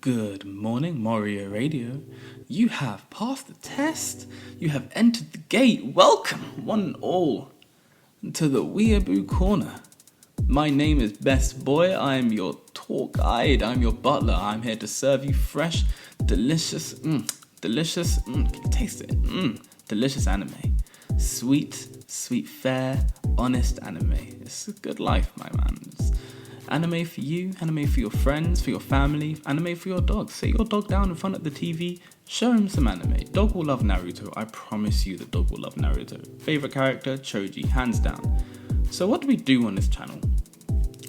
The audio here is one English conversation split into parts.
Good morning, Mario Radio. You have passed the test. You have entered the gate. Welcome, one and all, to the Weeaboo Corner. My name is Best Boy. I am your tour guide. I'm your butler. I'm here to serve you fresh, delicious, can you taste it? Delicious anime. Sweet, fair, honest anime. It's a good life, my man. It's anime for you, anime for your friends, for your family, anime for your dog. Sit your dog down in front of the TV, show him some anime. Dog will love Naruto. I promise you the dog will love Naruto. Favorite character, Choji, hands down. So what do we do on this channel?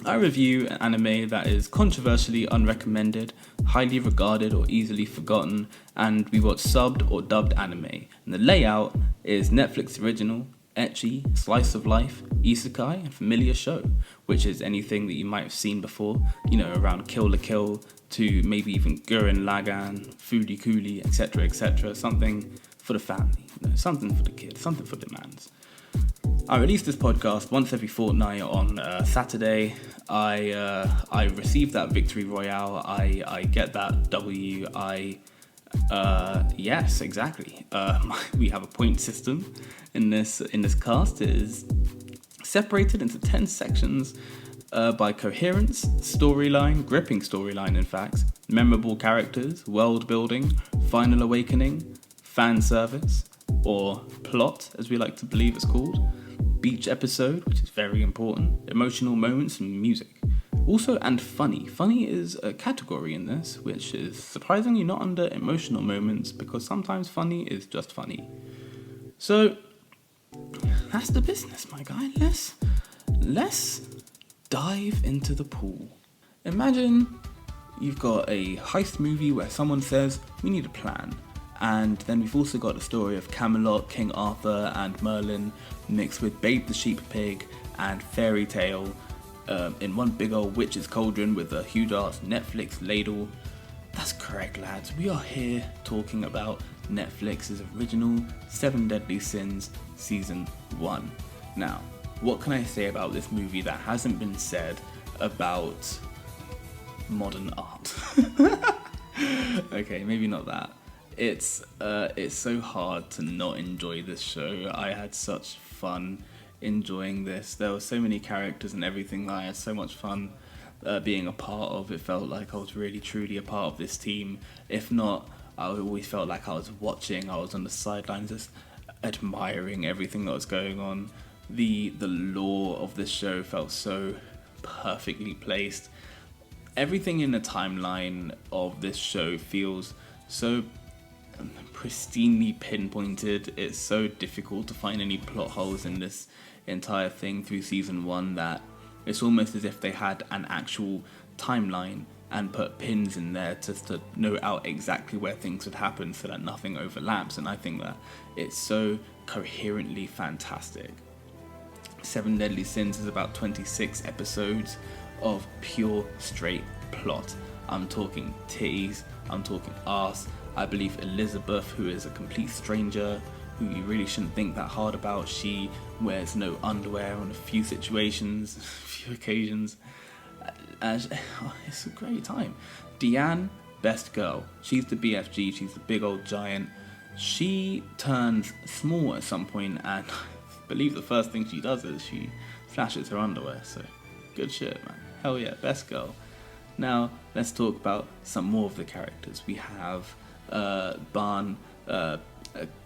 I review an anime that is controversially unrecommended, highly regarded or easily forgotten, and we watch subbed or dubbed anime. And the layout is Netflix original, ecchi, slice of life, isekai, and familiar show, which is anything that you might have seen before, around Kill la Kill to maybe even Gurren Lagann, Fooly Cooly, etc., something for the family, something for the kids, something for the mans. I release this podcast once every fortnight on Saturday. I receive that victory royale. I get that W. Yes, exactly. We have a point system in this cast. It is separated into 10 sections by coherence, storyline, gripping storyline, in fact, memorable characters, world building, final awakening, fan service, or plot, as we like to believe it's called, beach episode, which is very important, emotional moments, and music. Also, and funny. Funny is a category in this, which is surprisingly not under emotional moments, because sometimes funny is just funny. So, that's the business, my guy. Let's dive into the pool. Imagine you've got a heist movie where someone says, we need a plan. And then we've also got the story of Camelot, King Arthur, and Merlin mixed with Babe the Sheep Pig and Fairy Tale in one big old witch's cauldron with a huge ass Netflix ladle. That's correct, lads. We are here talking about Netflix's original 7 Deadly Sins Season 1. Now, what can I say about this movie that hasn't been said about modern art? Okay, maybe not that. It's so hard to not enjoy this show. I had such fun enjoying this. There were so many characters and everything that I had so much fun being a part of. It felt like I was really truly a part of this team. If not, I always felt like I was watching. I was on the sidelines just admiring everything that was going on. The lore of this show felt so perfectly placed. Everything in the timeline of this show feels so pristinely pinpointed. It's so difficult to find any plot holes in this entire thing through season 1 that it's almost as if they had an actual timeline and put pins in there just to note out exactly where things would happen so that nothing overlaps, and I think that it's so coherently fantastic. 7 Deadly Sins is about 26 episodes of pure straight plot. I'm talking titties, I'm talking arse. I believe Elizabeth, who is a complete stranger, who you really shouldn't think that hard about, she wears no underwear on a few situations, a few occasions. It's a great time. Deanne, best girl. She's the BFG, she's the big old giant. She turns small at some point, and I believe the first thing she does is she flashes her underwear, so good shit, man. Hell yeah, best girl. Now, let's talk about some more of the characters. We have Barn,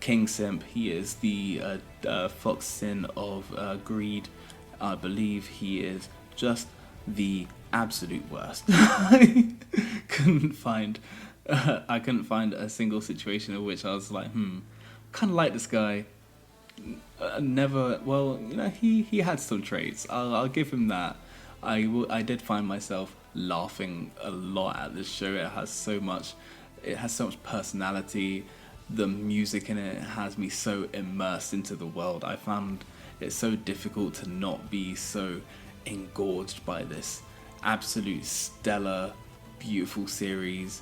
King Simp. He is the fox sin of greed. I believe he is just the absolute worst. I couldn't find a single situation in which I was like, kind of like this guy. He had some traits. I'll give him that. I did find myself laughing a lot at this show. It has so much personality. The music in it has me so immersed into the world. I found it so difficult to not be so engorged by this absolute stellar, beautiful series.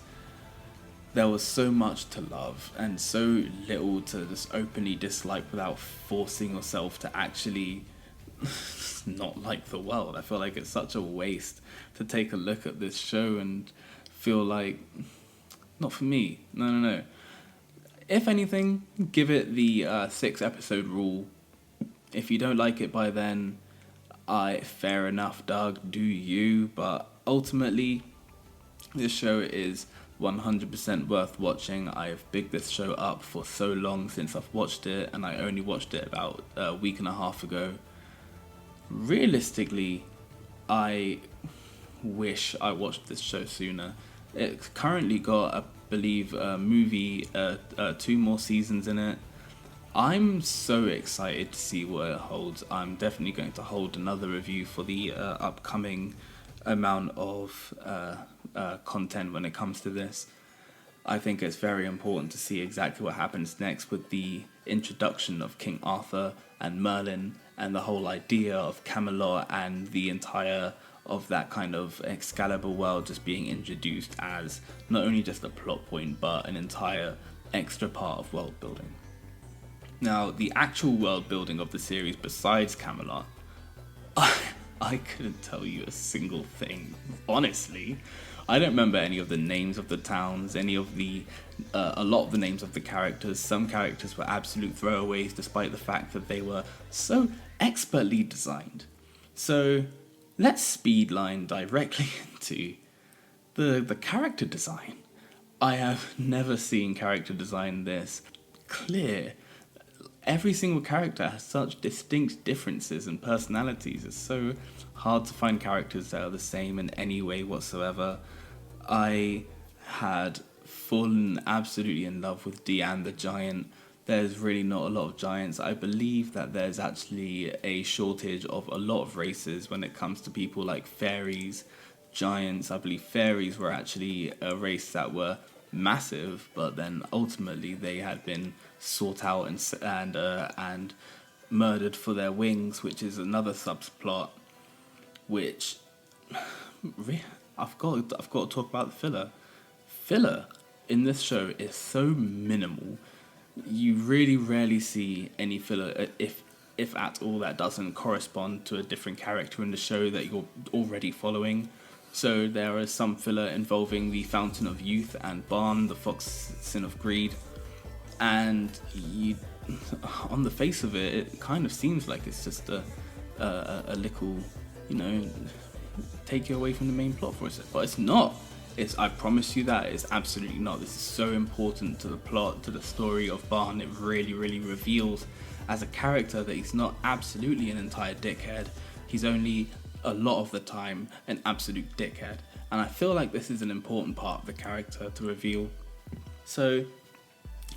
There was so much to love and so little to just openly dislike without forcing yourself to actually not like the world. I feel like it's such a waste to take a look at this show and feel like, not for me. No. If anything, give it the 6-episode rule. If you don't like it by then, fair enough, Doug, do you. But ultimately, this show is 100% worth watching. I've bigged this show up for so long since I've watched it, and I only watched it about a week and a half ago. Realistically, I wish I watched this show sooner. It's currently got, I believe, a movie, 2 more seasons in it. I'm so excited to see what it holds. I'm definitely going to hold another review for the upcoming amount of content when it comes to this. I think it's very important to see exactly what happens next with the introduction of King Arthur and Merlin and the whole idea of Camelot and the entire of that kind of Excalibur world just being introduced as not only just a plot point but an entire extra part of world building. Now, the actual world building of the series besides Camelot, I couldn't tell you a single thing, honestly. I don't remember any of the names of the towns, a lot of the names of the characters. Some characters were absolute throwaways despite the fact that they were so expertly designed. So let's speedline directly into the character design. I have never seen character design this clear. Every single character has such distinct differences and personalities. It's so hard to find characters that are the same in any way whatsoever. I had fallen absolutely in love with Deanne the Giant. There's really not a lot of giants. I believe that there's actually a shortage of a lot of races when it comes to people like fairies, giants. I believe fairies were actually a race that were massive, but then ultimately they had been sought out and murdered for their wings, which is another subplot. Which I've got to talk about the filler. Filler in this show is so minimal. You really rarely see any filler, if at all, that doesn't correspond to a different character in the show that you're already following. So there is some filler involving the Fountain of Youth and Barn, the Fox Sin of Greed. And on the face of it, it kind of seems like it's just a little, take you away from the main plot for a second. But it's not. I promise you that it's absolutely not. This is so important to the plot, to the story of Barn. It really, really reveals as a character that he's not absolutely an entire dickhead. He's only a lot of the time an absolute dickhead. And I feel like this is an important part of the character to reveal. So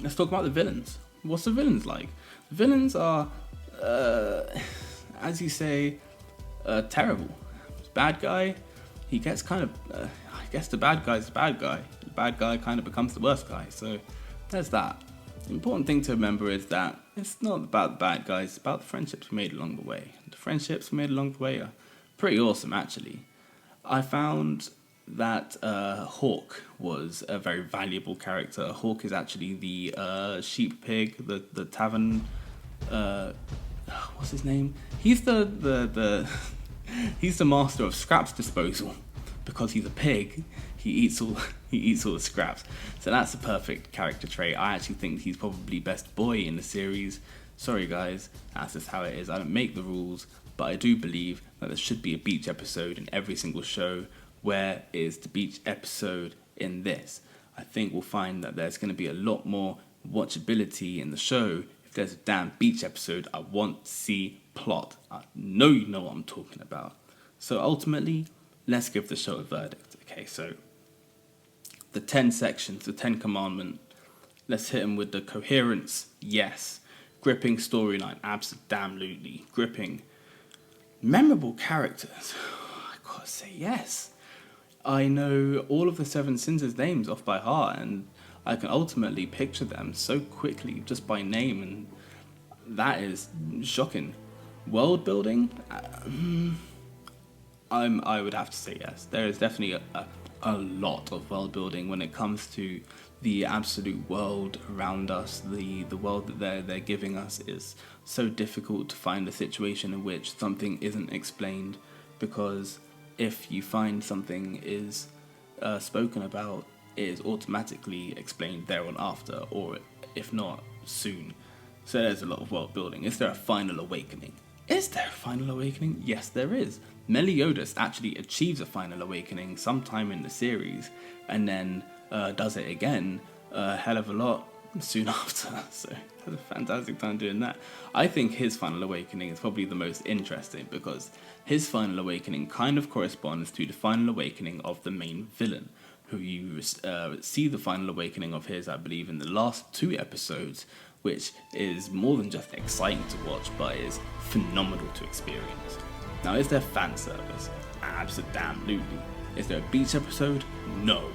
let's talk about the villains. What's the villains like? The villains are, as you say, terrible. Bad guy, he gets kind of, I guess the bad guy's the bad guy. The bad guy kind of becomes the worst guy. So there's that. The important thing to remember is that it's not about the bad guys, it's about the friendships we made along the way. The friendships we made along the way are pretty awesome, actually. I found that Hawk was a very valuable character. Hawk is actually the sheep pig, the tavern. What's his name? He's the he's the master of scraps disposal because he's a pig. He eats all the scraps. So that's a perfect character trait. I actually think he's probably best boy in the series. Sorry guys, that's just how it is. I don't make the rules, but I do believe that there should be a beach episode in every single show. Where is the beach episode in this? I think we'll find that there's going to be a lot more watchability in the show. If there's a damn beach episode, I want to see plot. I know you know what I'm talking about. So ultimately, let's give the show a verdict. Okay, so the 10 sections, the 10 commandments. Let's hit them with the coherence. Yes. Gripping storyline. Absolutely. Gripping. Memorable characters. I gotta say yes. I know all of the 7 Sins' names off by heart, and I can ultimately picture them so quickly just by name, and that is shocking. World building, I would have to say yes. There is definitely a lot of world building when it comes to the absolute world around us. The world that they're giving us is so difficult to find a situation in which something isn't explained, because if you find something is spoken about is automatically explained there on after, or if not, soon. So there's a lot of world building. Is there a final awakening? Is there a final awakening? Yes, there is. Meliodas actually achieves a final awakening sometime in the series, and then does it again a hell of a lot soon after. So has a fantastic time doing that. I think his final awakening is probably the most interesting, because his final awakening kind of corresponds to the final awakening of the main villain, who you see the final awakening of his, I believe, in the last 2 episodes, which is more than just exciting to watch, but is phenomenal to experience. Now, is there fan service? Absolutely. Is there a beach episode? No.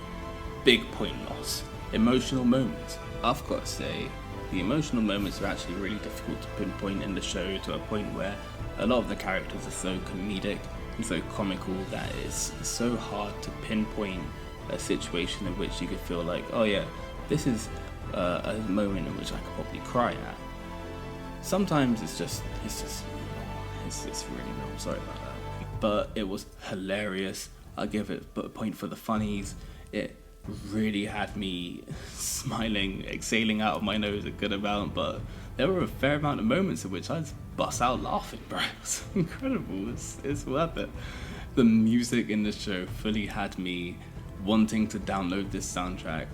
Big point loss. Emotional moments? I've got to say, the emotional moments are actually really difficult to pinpoint in the show, to a point where a lot of the characters are so comedic and so comical that it's so hard to pinpoint a situation in which you could feel like, oh yeah, this is a moment in which I could probably cry at. Sometimes it's really real. I'm sorry about that. But it was hilarious. I'll give it a point for the funnies. It really had me smiling, exhaling out of my nose a good amount, but there were a fair amount of moments in which I just bust out laughing, bro. It's incredible. It's worth it. The music in the show fully had me wanting to download this soundtrack.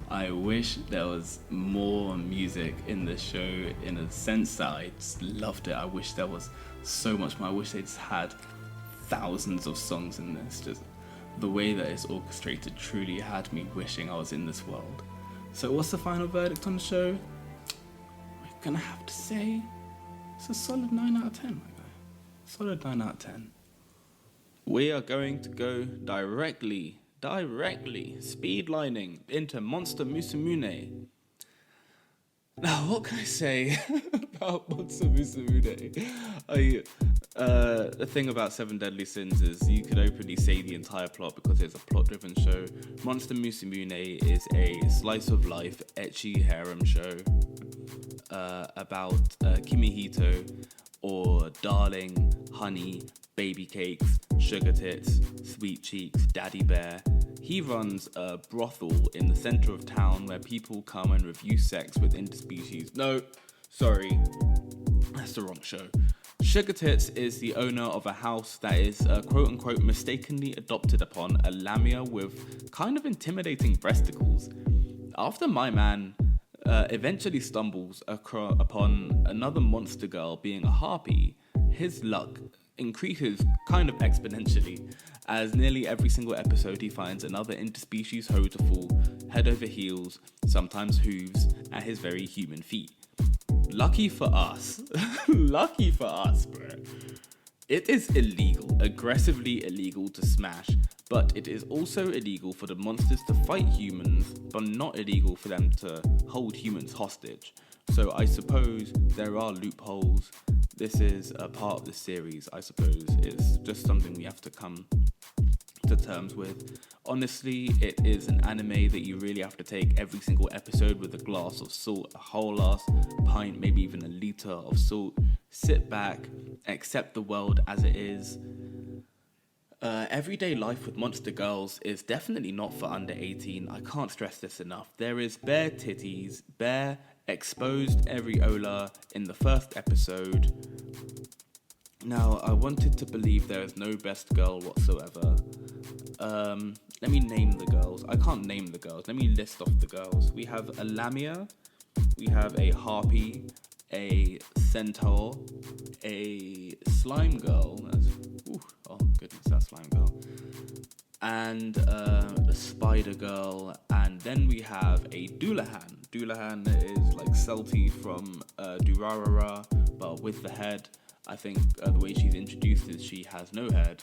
I wish there was more music in the show, in a sense that I just loved it. I wish there was so much more. I wish they just had thousands of songs in this. Just the way that it's orchestrated truly had me wishing I was in this world. So what's the final verdict on the show? We're gonna have to say it's a solid 9 out of 10, my guy. Solid 9 out of 10. We are going to go directly speedlining into Monster Musumune. Now, what can I say about Monster Musumune? The thing about Seven Deadly Sins is you could openly say the entire plot because it's a plot-driven show. Monster Musumune is a slice-of-life, ecchi harem show about Kimihito, or darling, honey, baby cakes, sugar tits, sweet cheeks, daddy bear. He runs a brothel in the center of town where people come and review sex with interspecies. No, sorry, that's the wrong show. Sugar Tits is the owner of a house that is quote-unquote mistakenly adopted upon a lamia with kind of intimidating breasticles. After my man eventually stumbles upon another monster girl being a harpy, his luck increases kind of exponentially, as nearly every single episode he finds another interspecies hoe to fall head over heels, sometimes hooves, at his very human feet. Lucky for us, bro. It is illegal, aggressively illegal to smash, but it is also illegal for the monsters to fight humans, but not illegal for them to hold humans hostage. So I suppose there are loopholes. This is a part of the series, I suppose. It's just something we have to come to terms with. Honestly, it is an anime that you really have to take every single episode with a glass of salt, a whole ass pint, maybe even a liter of salt. Sit back, accept the world as it is. Everyday life with monster girls is definitely not for under 18. I can't stress this enough. There is bare titties, bare exposed areola in the first episode. Now, I wanted to believe there is no best girl whatsoever. Let me name the girls. I can't name the girls. Let me list off the girls. We have a lamia, we have a harpy, a centaur, a slime girl. Oh goodness, that slime girl. And a spider girl. And then we have a Doulahan. Doulahan is like Celty from Durarara, but with the head. I think the way she's introduced is she has no head.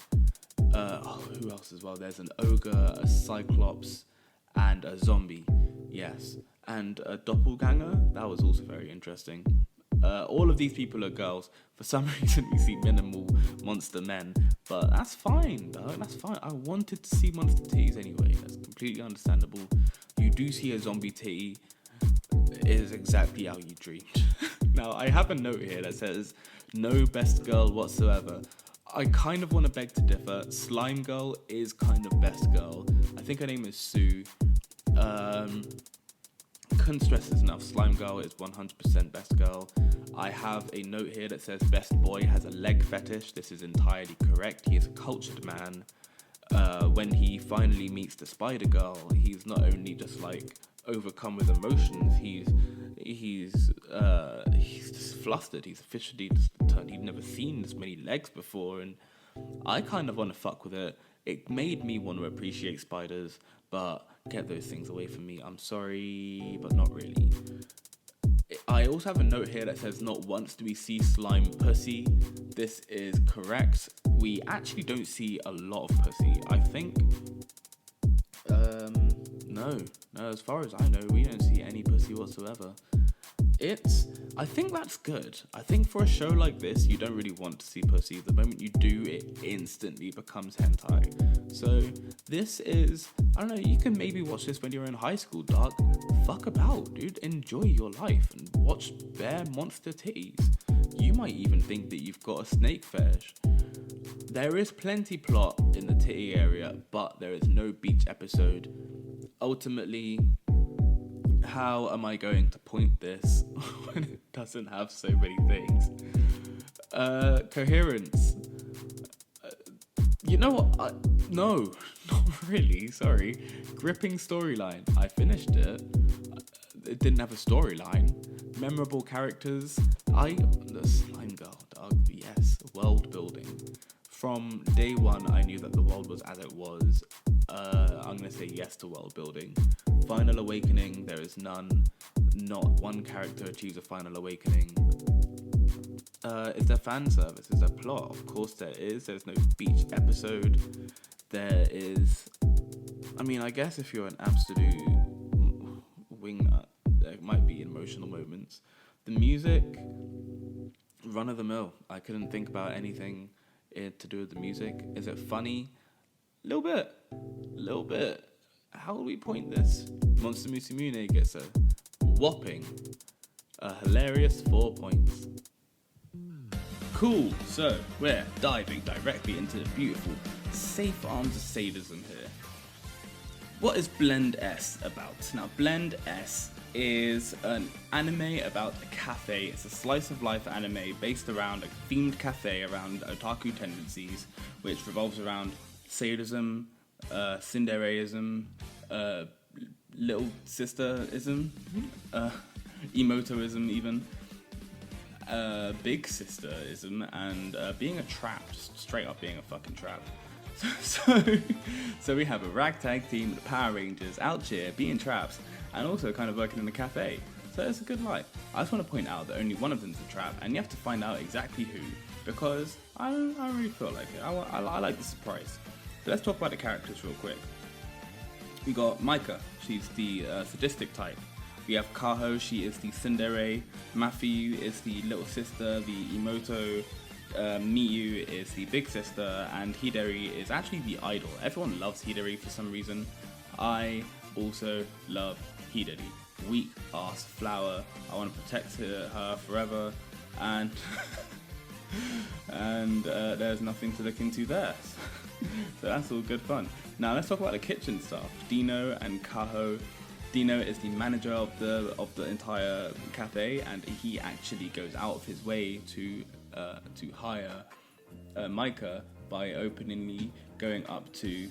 Who else as well? There's an ogre, a cyclops, and a zombie. Yes. And a doppelganger. That was also very interesting. All of these people are girls. For some reason, we see minimal monster men. But that's fine, though. That's fine. I wanted to see monster titties anyway. That's completely understandable. You do see a zombie titty. It is exactly how you dreamed. Now, I have a note here that says, no best girl whatsoever. I kind of want to beg to differ. Slime Girl is kind of best girl. I think her name is Sue. Couldn't stress this enough. Slime Girl is 100% best girl. I have a note here that says best boy has a leg fetish. This is entirely correct. He is a cultured man. When he finally meets the Spider Girl, he's not only just like overcome with emotions. He's just flustered. He's officially just turned. He'd never seen this many legs before, and I kind of want to fuck with it. It made me want to appreciate spiders, but get those things away from me. I'm sorry, but not really. I also have a note here that says not once do we see slime pussy. This is correct. We actually don't see a lot of pussy. I think, no, as far as I know, we don't see any pussy whatsoever. I think that's good. I think for a show like this, you don't really want to see pussy. The moment you do, it instantly becomes hentai. So this is, I don't know, you can maybe watch this when you're in high school, dog. Fuck about, dude. Enjoy your life and watch bare monster titties. You might even think that you've got a snake fetish. There is plenty plot in the titty area, but there is no beach episode. Ultimately, how am I going to point this when it doesn't have so many things? Coherence. You know what? No, not really. Sorry. Gripping storyline. I finished it. It didn't have a storyline. Memorable characters. The Slime Girl, dog. Yes. World building. From day one, I knew that the world was as it was. I'm going to say yes to world building. Final awakening, there is none. Not one character achieves a final awakening. Is there fan service? Is there plot? Of course there is. There's no beach episode. There is... I mean, I guess if you're an absolute wingnut, there might be emotional moments. The music, run of the mill. I couldn't think about anything to do with the music. Is it funny? Little bit. How do we point this? Monster Musumune gets a whopping, a hilarious 4 points. Cool, so we're diving directly into the beautiful, safe arms of sadism here. What is Blend S about? Now, Blend S is an anime about a cafe. It's a slice of life anime based around a themed cafe around otaku tendencies, which revolves around sadism, cindereism, little sisterism, emotoism even, big sisterism, and being a trap, just straight up being a fucking trap. So we have a ragtag team with the Power Rangers out here being traps and also kind of working in the cafe. So it's a good life. I just want to point out that only one of them's a trap, and you have to find out exactly who, because I don't really feel like it. I like the surprise. So let's talk about the characters real quick. We got Micah, she's the sadistic type. We have Kaho, she is the tsundere. Mafi is the little sister. The Emoto, Miyu is the big sister. And Hidari is actually the idol. Everyone loves Hidari for some reason. I also love Hidari. Weak ass flower. I want to protect her forever. And there's nothing to look into there. So that's all good fun. Now let's talk about the kitchen staff. Dino and Kaho. Dino is the manager of the entire cafe, and he actually goes out of his way to hire Micah by openly going up to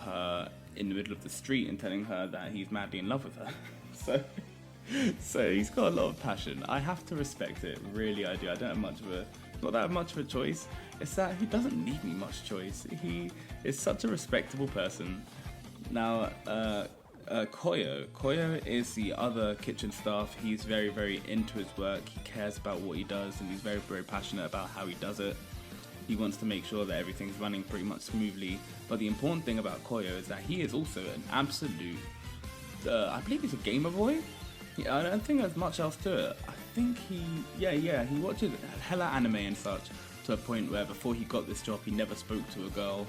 her in the middle of the street and telling her that he's madly in love with her. So he's got a lot of passion. I have to respect it, really I do. I don't have not that much of a choice. It's that he doesn't need me much choice. He is such a respectable person. Now, Koyo is the other kitchen staff. He's very, very into his work. He cares about what he does, and he's very, very passionate about how he does it. He wants to make sure that everything's running pretty much smoothly. But the important thing about Koyo is that he is also an absolute, I believe he's a gamer boy. Yeah, I don't think there's much else to it. I think he watches hella anime and such, to a point where before he got this job, he never spoke to a girl.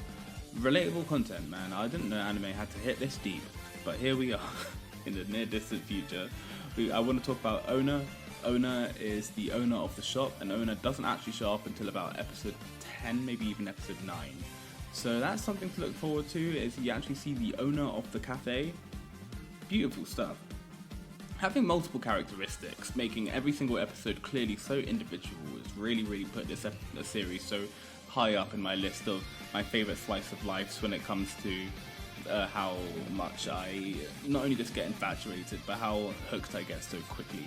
Relatable content, man. I didn't know anime had to hit this deep, but here we are in the near distant future. I want to talk about Ona. Owner is the owner of the shop, and Owner doesn't actually show up until about episode 10, maybe even episode 9. So that's something to look forward to, is you actually see the owner of the cafe. Beautiful stuff. Having multiple characteristics, making every single episode clearly so individual, has really put this series so high up in my list of my favourite slice of life when it comes to how much I not only just get infatuated, but how hooked I get so quickly.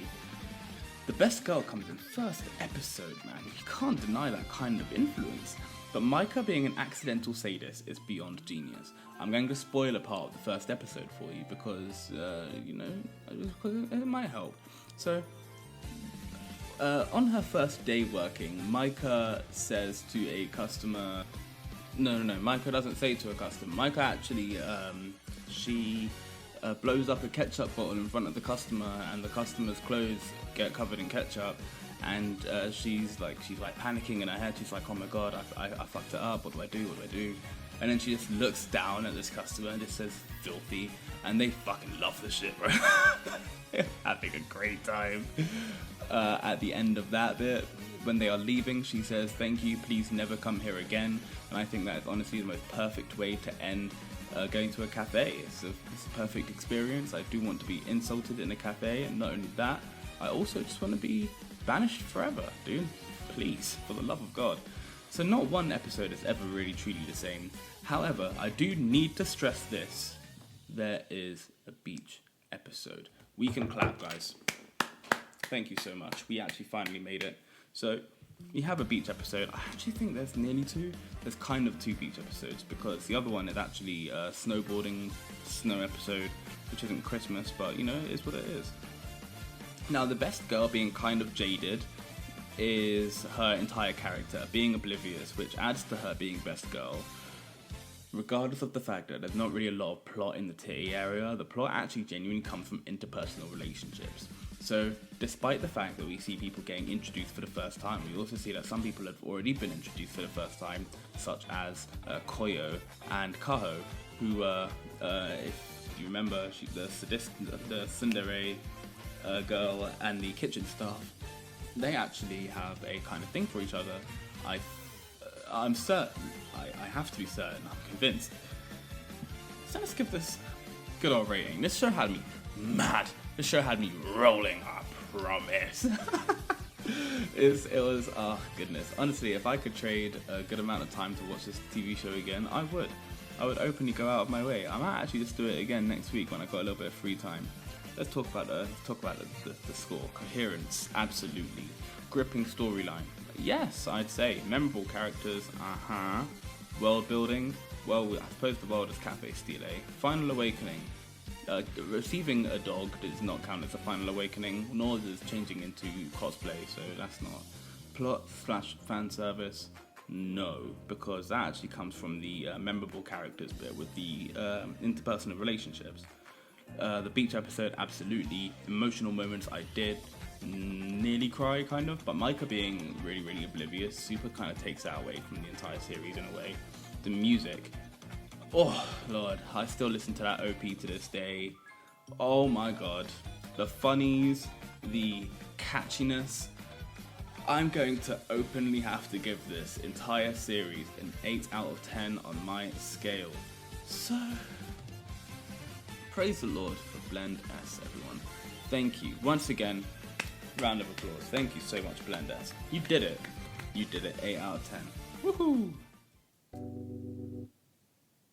The best girl comes in first episode, man. You can't deny that kind of influence. But Micah being an accidental sadist is beyond genius. I'm going to spoil a part of the first episode for you because, it might help. So, on her first day working, Micah says to a customer... No, Micah doesn't say it to a customer. Micah actually, she blows up a ketchup bottle in front of the customer, and the customer's clothes get covered in ketchup. And she's like panicking in her head. She's like, oh my god, I fucked it up. What do I do? And then she just looks down at this customer and just says, filthy. And they fucking love the shit, bro. They're having a great time. At the end of that bit, when they are leaving, she says, thank you, please never come here again. And I think that is honestly the most perfect way to end going to a cafe. It's a perfect experience. I do want to be insulted in a cafe, and not only that, I also just want to be banished forever, dude. Please, for the love of God. So not one episode is ever really truly the same. However, I do need to stress this. There is a beach episode. We can clap, guys. Thank you so much. We actually finally made it. So we have a beach episode. I actually think there's nearly two. There's kind of two beach episodes because the other one is actually a snowboarding snow episode, which isn't Christmas, but it is what it is. Now, the best girl being kind of jaded is her entire character, being oblivious, which adds to her being best girl. Regardless of the fact that there's not really a lot of plot in the titty area, the plot actually genuinely comes from interpersonal relationships. So, despite the fact that we see people getting introduced for the first time, we also see that some people have already been introduced for the first time, such as Koyo and Kaho, who, if you remember, the tsundere girl and the kitchen staff, they actually have a kind of thing for each other. I'm certain, I have to be certain, I'm convinced. So let's give this good old rating. This show had me mad. This show had me rolling, I promise. It was, oh goodness. Honestly, if I could trade a good amount of time to watch this TV show again, I would. I would openly go out of my way. I might actually just do it again next week when I've got a little bit of free time. Let's talk about the score. Coherence, absolutely. Gripping storyline, yes, I'd say. Memorable characters, World building, well, I suppose the world is Cafe Stile. Final awakening. Receiving a dog does not count as a final awakening, nor does changing into cosplay, so that's not. Plot/fan service, no, because that actually comes from the memorable characters bit with the interpersonal relationships. The beach episode, absolutely. Emotional moments, I did nearly cry, kind of, but Micah being really oblivious super kind of takes that away from the entire series in a way. The music, oh lord, I still listen to that OP to this day. Oh my god, the funnies, the catchiness. I'm going to openly have to give this entire series an 8 out of 10 on my scale. So praise the Lord for Blend S, everyone. Thank you. Once again, round of applause. Thank you so much, Blend S. You did it. You did it. 8 out of 10. Woohoo!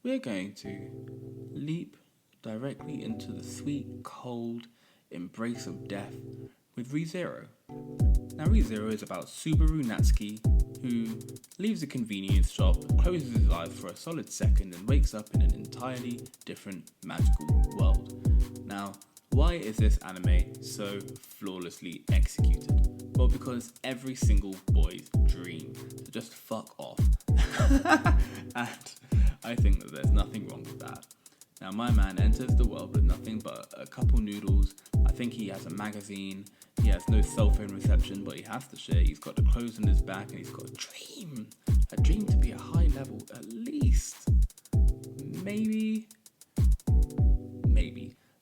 We're going to leap directly into the sweet, cold embrace of death with ReZero. Now, ReZero is about Subaru Natsuki, who leaves a convenience shop, closes his eyes for a solid second, and wakes up in an entirely different magical world. Now, why is this anime so flawlessly executed? Well, because every single boy's dream to just fuck off. And I think that there's nothing wrong with that. Now, my man enters the world with nothing but a couple noodles. I think he has a magazine. He has no cell phone reception, but he has to share. He's got the clothes on his back, and he's got a dream. A dream to be a high level, at least. Maybe.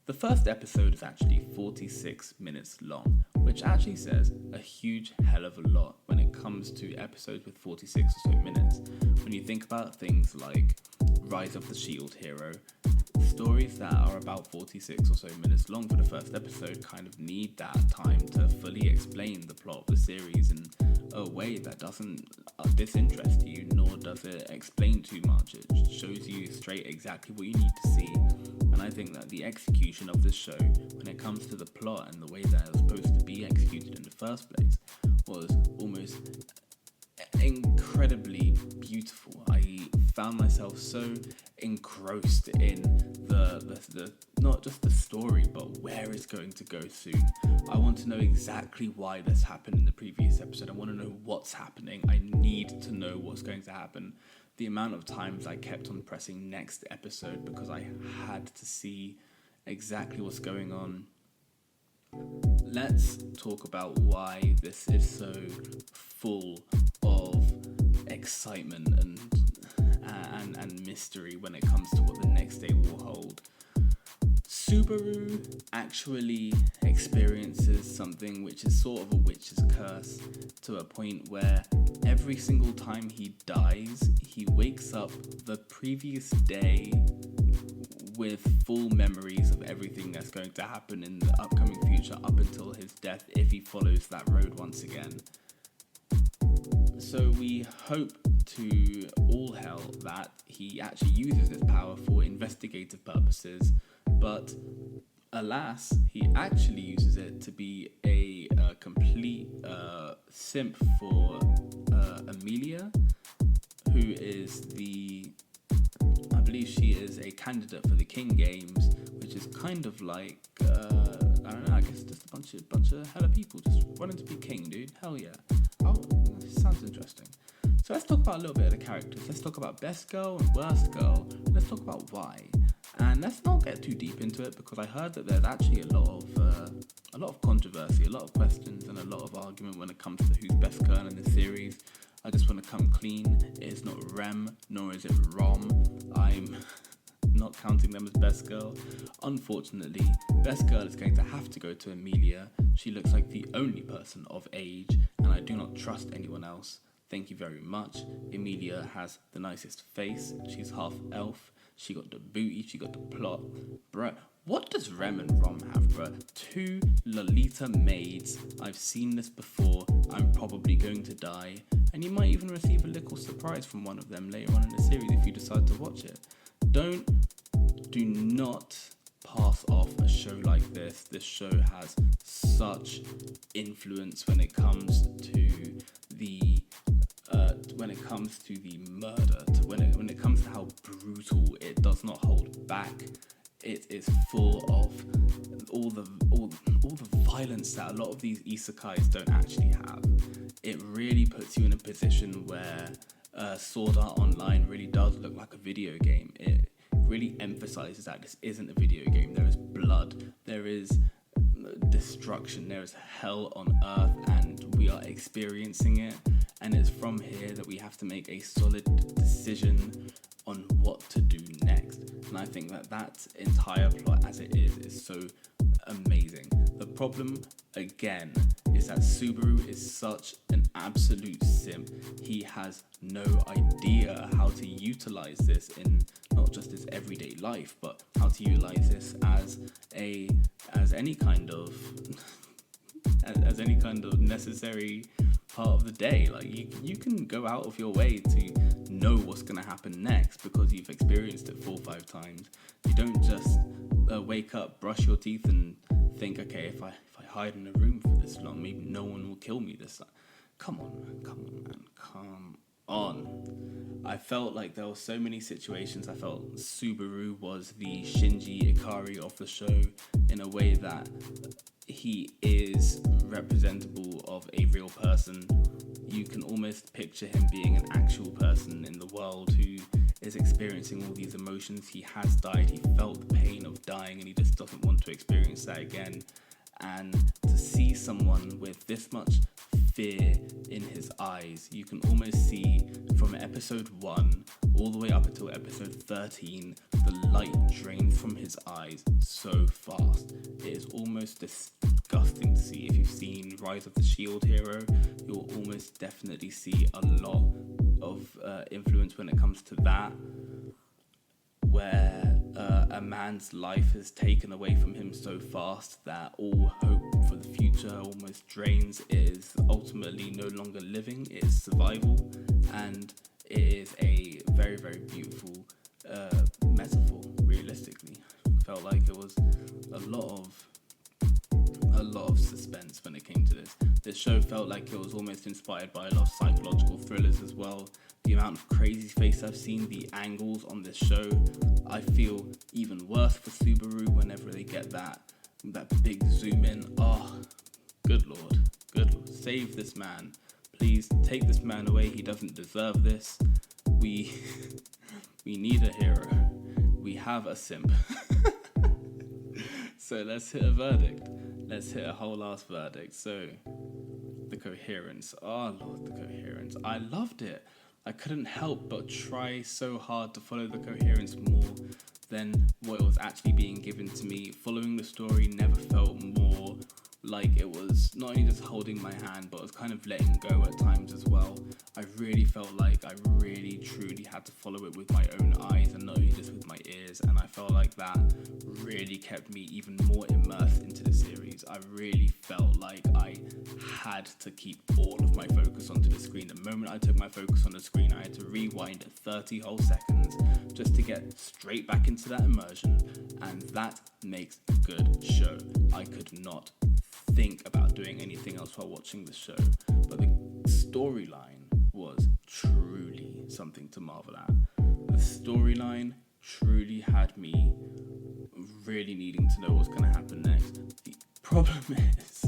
The first episode is actually 46 minutes long, which actually says a huge hell of a lot when it comes to episodes with 46 or so minutes. When you think about things like Rise of the Shield Hero, stories that are about 46 or so minutes long for the first episode kind of need that time to fully explain the plot of the series in a way that doesn't disinterest you, nor does it explain too much. It shows you straight exactly what you need to see. And I think that the execution of this show, when it comes to the plot and the way that it was supposed to be executed in the first place, was almost incredibly beautiful. I found myself so engrossed in the not just the story, but where it's going to go soon. I want to know exactly why this happened in the previous episode. I want to know what's happening. I need to know what's going to happen. The amount of times I kept on pressing next episode because I had to see exactly what's going on. Let's talk about why this is so full of excitement and mystery when it comes to what the next day will hold. Subaru actually experiences something which is sort of a witch's curse, to a point where every single time he dies, he wakes up the previous day with full memories of everything that's going to happen in the upcoming future up until his death, if he follows that road once again. So we hope to all hell that he actually uses his power for investigative purposes, but alas, he actually uses it to be a complete simp for Amelia, who is I believe she is a candidate for the King Games, which is kind of like, I don't know, I guess just a bunch of hella people just wanting to be king, dude. Hell yeah. Oh, sounds interesting. So let's talk about a little bit of the characters. Let's talk about best girl and worst girl. Let's talk about why. And let's not get too deep into it, because I heard that there's actually a lot of controversy, a lot of questions, and a lot of argument when it comes to who's best girl in the series. I just want to come clean. It is not Rem, nor is it Rom. I'm not counting them as best girl. Unfortunately, best girl is going to have to go to Amelia. She looks like the only person of age, and I do not trust anyone else. Thank you very much. Amelia has the nicest face. She's half elf. She got the booty. She got the plot. Bruh, what does Rem and Rom have, bruh? 2 Lolita maids. I've seen this before. I'm probably going to die. And you might even receive a little surprise from one of them later on in the series if you decide to watch it. Do not pass off a show like this. This show has such influence when it comes to the murder, when it comes to how brutal it does not hold back. It is full of all the violence that a lot of these isekais don't actually have. It really puts you in a position where Sword Art Online really does look like a video game. It really emphasizes that this isn't a video game. There is blood, there is destruction, there is hell on earth, and we are experiencing it. And it's from here that we have to make a solid decision on what to do next. And I think that entire plot as it is so amazing. The problem, again, is that Subaru is such an absolute simp. He has no idea how to utilize this in not just his everyday life, but how to utilize this as any kind of necessary part of the day. Like you can go out of your way to know what's going to happen next because you've experienced it 4 or 5 times. You don't just wake up, brush your teeth, and think, okay, if I hide in a room for this long, maybe no one will kill me this time. Come on, man. I felt like there were so many situations. I felt Subaru was the Shinji Ikari of the show in a way that he is representable of a real person. You can almost picture him being an actual person in the world who is experiencing all these emotions. He has died, he felt the pain of dying, and he just doesn't want to experience that again. And to see someone with this much fear in his eyes, you can almost see from episode 1 all the way up until episode 13, the light drains from his eyes so fast. It is almost disgusting disgusting to see. If you've seen Rise of the Shield Hero, you'll almost definitely see a lot of influence when it comes to that, where a man's life is taken away from him so fast that all hope for the future almost drains. It is ultimately no longer living, it is survival, and it is a very, very beautiful metaphor, realistically. Felt like it was a lot of suspense when it came to this. This show felt like it was almost inspired by a lot of psychological thrillers as well. The amount of crazy face I've seen, the angles on this show, I feel even worse for Subaru whenever they get that big zoom in. Oh, good lord, save this man. Please take this man away, he doesn't deserve this. We need a hero. We have a simp. So let's hit a verdict. Let's hit a whole ass verdict. So, the coherence. Oh lord, the coherence. I loved it. I couldn't help but try so hard to follow the coherence more than what was actually being given to me. Following the story never felt more like it was not only just holding my hand, but it was kind of letting go at times as well. I really felt like I really truly had to follow it with my own eyes and not only just with my ears, and I felt like that really kept me even more immersed into the series. I really felt like I had to keep all of my focus onto the screen. The moment I took my focus on the screen, I had to rewind 30 whole seconds just to get straight back into that immersion, and that makes a good show. I could not think about doing anything else while watching the show, but the storyline was truly something to marvel at. The storyline truly had me really needing to know what's going to happen next. The problem is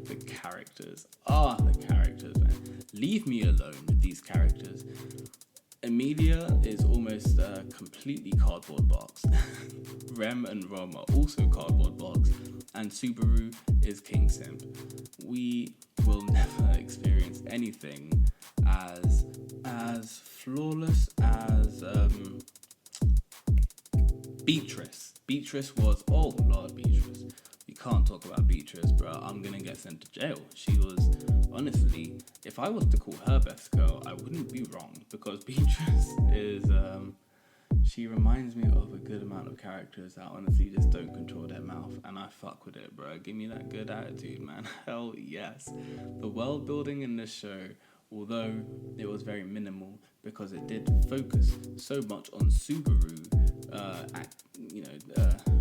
the characters. The characters, man. Leave me alone with these characters. Emilia is almost a completely cardboard box. Rem and Rom are also cardboard box, and Subaru is King Simp. We will never experience anything as flawless as Beatrice. Beatrice was, oh lord, Beatrice. You can't talk about Beatrice, bro. I'm gonna get sent to jail. She was, honestly, if I was to call her best girl, I wouldn't be wrong, because Beatrice is, she reminds me of a good amount of characters that honestly just don't control their mouth, and I fuck with it, bro. Give me that good attitude, man. Hell yes. The world building in this show, although it was very minimal, because it did focus so much on Subaru,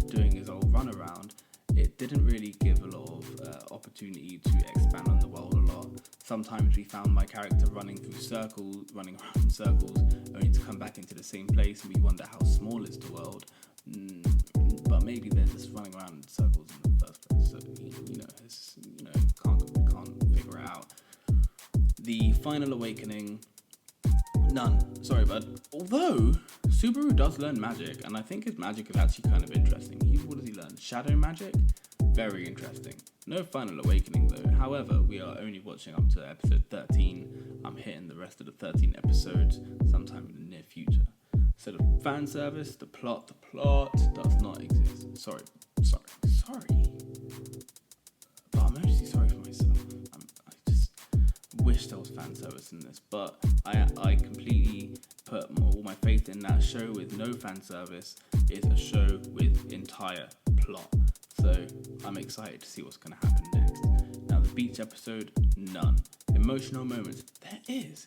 doing his old runaround, it didn't really give a lot of opportunity to expand on the world a lot. Sometimes we found my character running around in circles, only to come back into the same place, and we wonder how small is the world. But maybe they're just running around in circles in the first place. So can't figure it out. The final awakening, none. Sorry, bud. Although Subaru does learn magic, and I think his magic is actually kind of interesting. What does he learn? Shadow magic? Very interesting. No final awakening though. However, we are only watching up to episode 13. I'm hitting the rest of the 13 episodes sometime in the near future. So the fan service, the plot does not exist. Sorry. But I'm actually sorry for myself. I just wish there was fan service in this, but I completely put all my faith in that show with no fan service is a show with entire plot. So I'm excited to see what's going to happen next. Now the beach episode, none. Emotional moments, there is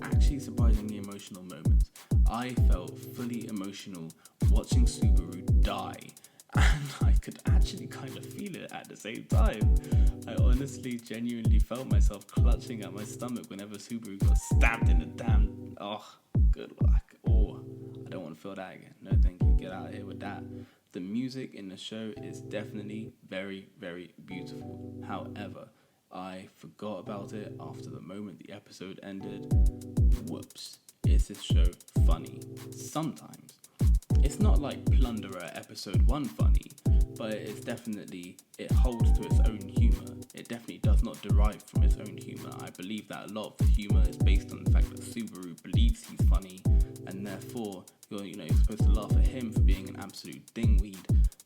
actually surprisingly emotional moments. I felt fully emotional watching Subaru die, and I could actually kind of feel it at the same time. I honestly genuinely felt myself clutching at my stomach whenever Subaru got stabbed in the damn, good luck. I don't want to feel that again. No thank you, get out of here with that. The music in the show is definitely very, very beautiful. However, I forgot about it after the moment the episode ended. Whoops. Is this show funny? Sometimes. It's not like Plunderer episode 1 funny, but it holds to its own humour. It definitely does not derive from its own humour. I believe that a lot of the humour is based on the fact that Subaru believes he's funny, and therefore you're supposed to laugh at him for being an absolute dingweed.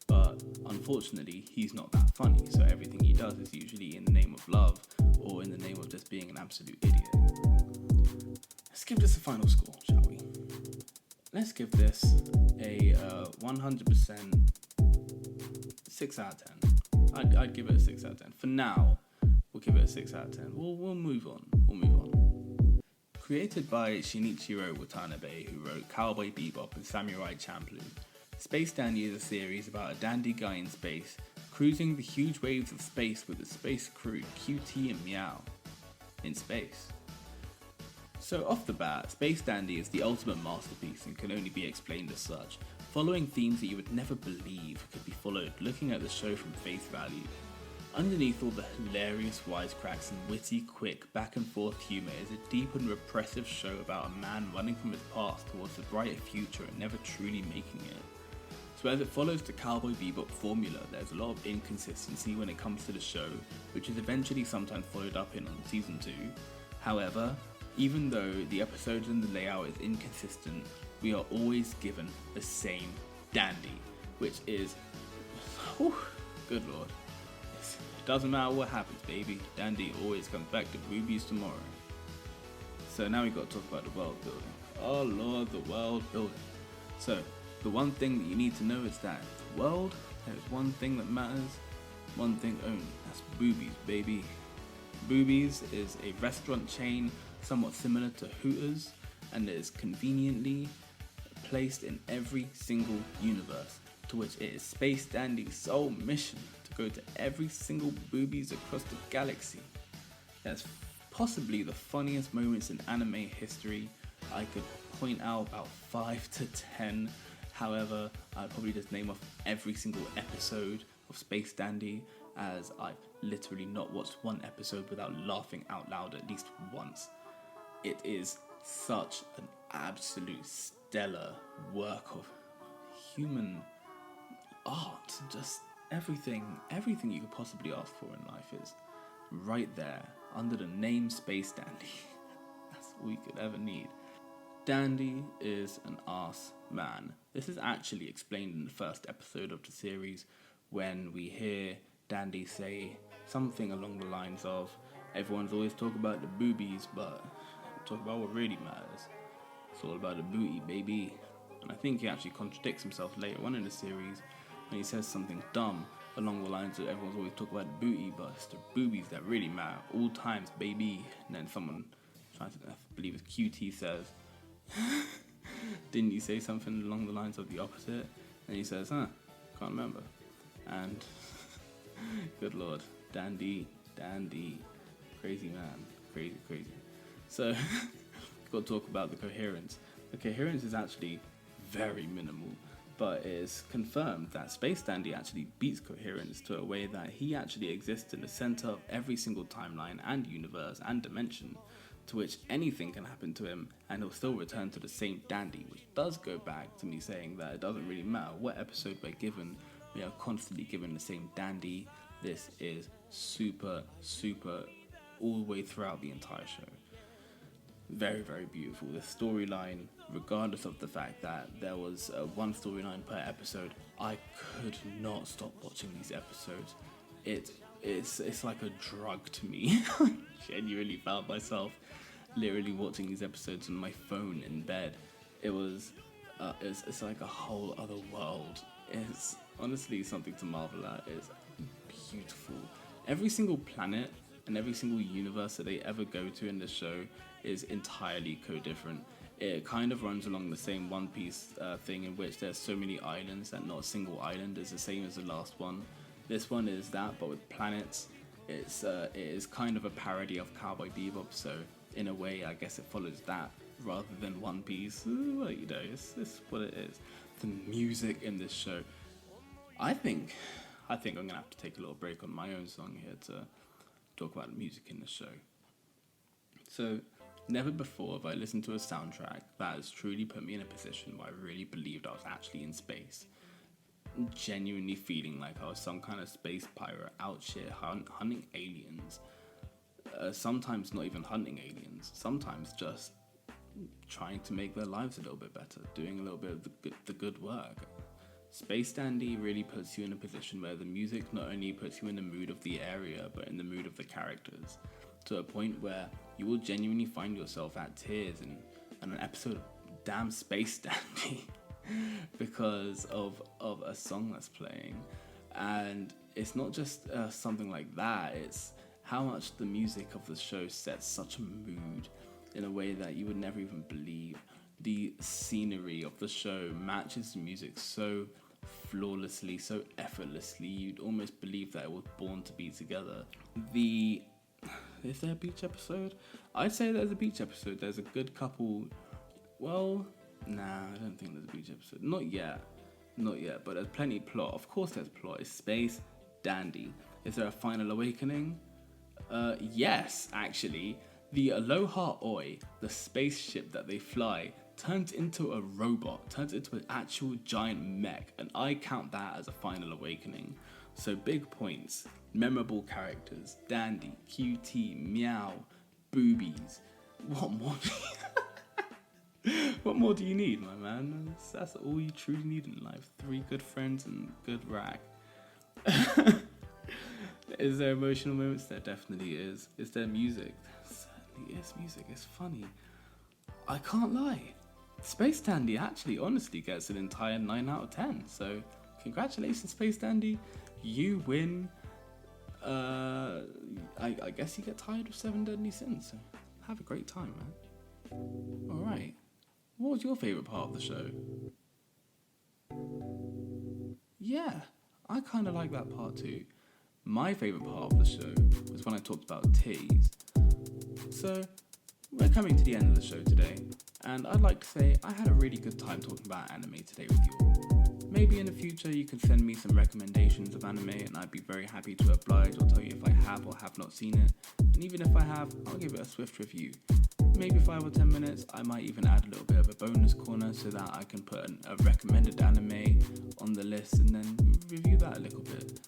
But unfortunately, he's not that funny, so everything he does is usually in the name of love or in the name of just being an absolute idiot. Let's give this a final score, shall we? Let's give this a 100% 6 out of 10. I'd give it a 6 out of 10. For now, we'll give it a 6 out of 10. We'll move on. Created by Shinichiro Watanabe, who wrote Cowboy Bebop and Samurai Champloo, Space Dandy is a series about a dandy guy in space, cruising the huge waves of space with the space crew QT and Meow in space. So off the bat, Space Dandy is the ultimate masterpiece and can only be explained as such, following themes that you would never believe could be followed looking at the show from face value. Underneath all the hilarious wisecracks and witty, quick, back and forth humour is a deep and repressive show about a man running from his past towards a brighter future and never truly making it. So as it follows the Cowboy Bebop formula, there's a lot of inconsistency when it comes to the show, which is eventually sometimes followed up in on season 2. However, even though the episodes and the layout is inconsistent, we are always given the same dandy, which is, good lord. It doesn't matter what happens, baby. Dandy always comes back to boobies tomorrow. So now we got to talk about the world building. Oh lord, the world building. So, the one thing that you need to know is that the world, there's one thing that matters, one thing only. That's boobies, baby. Boobies is a restaurant chain somewhat similar to Hooters, and it is conveniently placed in every single universe, to which it is Space Dandy's sole mission to go to every single boobies across the galaxy. That's possibly the funniest moments in anime history. I could point out about 5 to 10. However, I'd probably just name off every single episode of Space Dandy, as I've literally not watched one episode without laughing out loud at least once. It is such an absolute stellar work of human art. Just everything you could possibly ask for in life is right there under the name Space Dandy. That's all you could ever need. Dandy is an arse man. This is actually explained in the first episode of the series when we hear Dandy say something along the lines of, everyone's always talking about the boobies, but talk about what really matters. It's all about the booty, baby. And I think he actually contradicts himself later on in the series when he says something dumb along the lines of, everyone's always talking about the booty, but it's the boobies that really matter, all times, baby. And then someone, I believe it's QT, says, didn't you say something along the lines of the opposite? And he says, can't remember. And good lord, Dandy, crazy man, crazy. So, we've got to talk about the coherence. The coherence is actually very minimal, but it is confirmed that Space Dandy actually beats coherence to a way that he actually exists in the center of every single timeline and universe and dimension, to which anything can happen to him and he'll still return to the same dandy, which does go back to me saying that it doesn't really matter what episode we're given, we are constantly given the same dandy. This is super all the way throughout the entire show. Very beautiful. The storyline, regardless of the fact that there was one storyline per episode, I could not stop watching these episodes. It's like a drug to me. I genuinely found myself literally watching these episodes on my phone in bed. It's like a whole other world. It's honestly something to marvel at. It's beautiful. Every single planet and every single universe that they ever go to in this show is entirely co-different. It kind of runs along the same One Piece thing, in which there's so many islands that not a single island is the same as the last one. This one is that, but with planets. It is kind of a parody of Cowboy Bebop, so in a way I guess it follows that rather than One Piece. Well, it's what it is. The music in this show, I think I'm gonna have to take a little break on my own song here to talk about the music in the show. So, never before have I listened to a soundtrack that has truly put me in a position where I really believed I was actually in space. Genuinely feeling like I was some kind of space pirate out here hunting aliens. Sometimes not even hunting aliens, sometimes just trying to make their lives a little bit better, doing a little bit of the good work. Space Dandy really puts you in a position where the music not only puts you in the mood of the area, but in the mood of the characters, to a point where you will genuinely find yourself at tears in an episode of damn Space Dandy because of a song that's playing. And it's not just something like that, it's how much the music of the show sets such a mood in a way that you would never even believe. The scenery of the show matches the music so flawlessly, so effortlessly, you'd almost believe that it was born to be together. Is there a beach episode? I'd say there's a beach episode. There's a good couple. Well, nah, I don't think there's a beach episode. Not yet, but there's plenty of plot. Of course there's plot. It's Space Dandy. Is there a final awakening? Yes, actually. The Aloha Oi, the spaceship that they fly, turns into a robot, turns into an actual giant mech, and I count that as a final awakening. So big points, memorable characters, Dandy, QT, Meow, boobies. What more? What more do you need, my man? That's all you truly need in life. 3 good friends and good rag. Is there emotional moments? There definitely is. Is there music? There certainly is music. It's funny. I can't lie. Space Dandy actually honestly gets an entire 9 out of 10. So congratulations, Space Dandy. You win. I guess you get tired of 7 Deadly Sins. So have a great time, man. Alright. What was your favourite part of the show? Yeah, I kind of like that part too. My favourite part of the show was when I talked about titties. So, we're coming to the end of the show today, and I'd like to say I had a really good time talking about anime today with you all. Maybe in the future you can send me some recommendations of anime and I'd be very happy to oblige or tell you if I have or have not seen it. And even if I have, I'll give it a swift review. Maybe 5 or 10 minutes, I might even add a little bit of a bonus corner so that I can put a recommended anime on the list and then review that a little bit.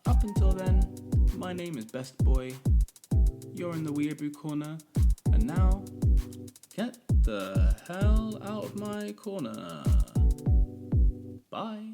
Up until then, my name is Best Boy, you're in the Weeaboo corner, and now, get the hell out of my corner. Bye.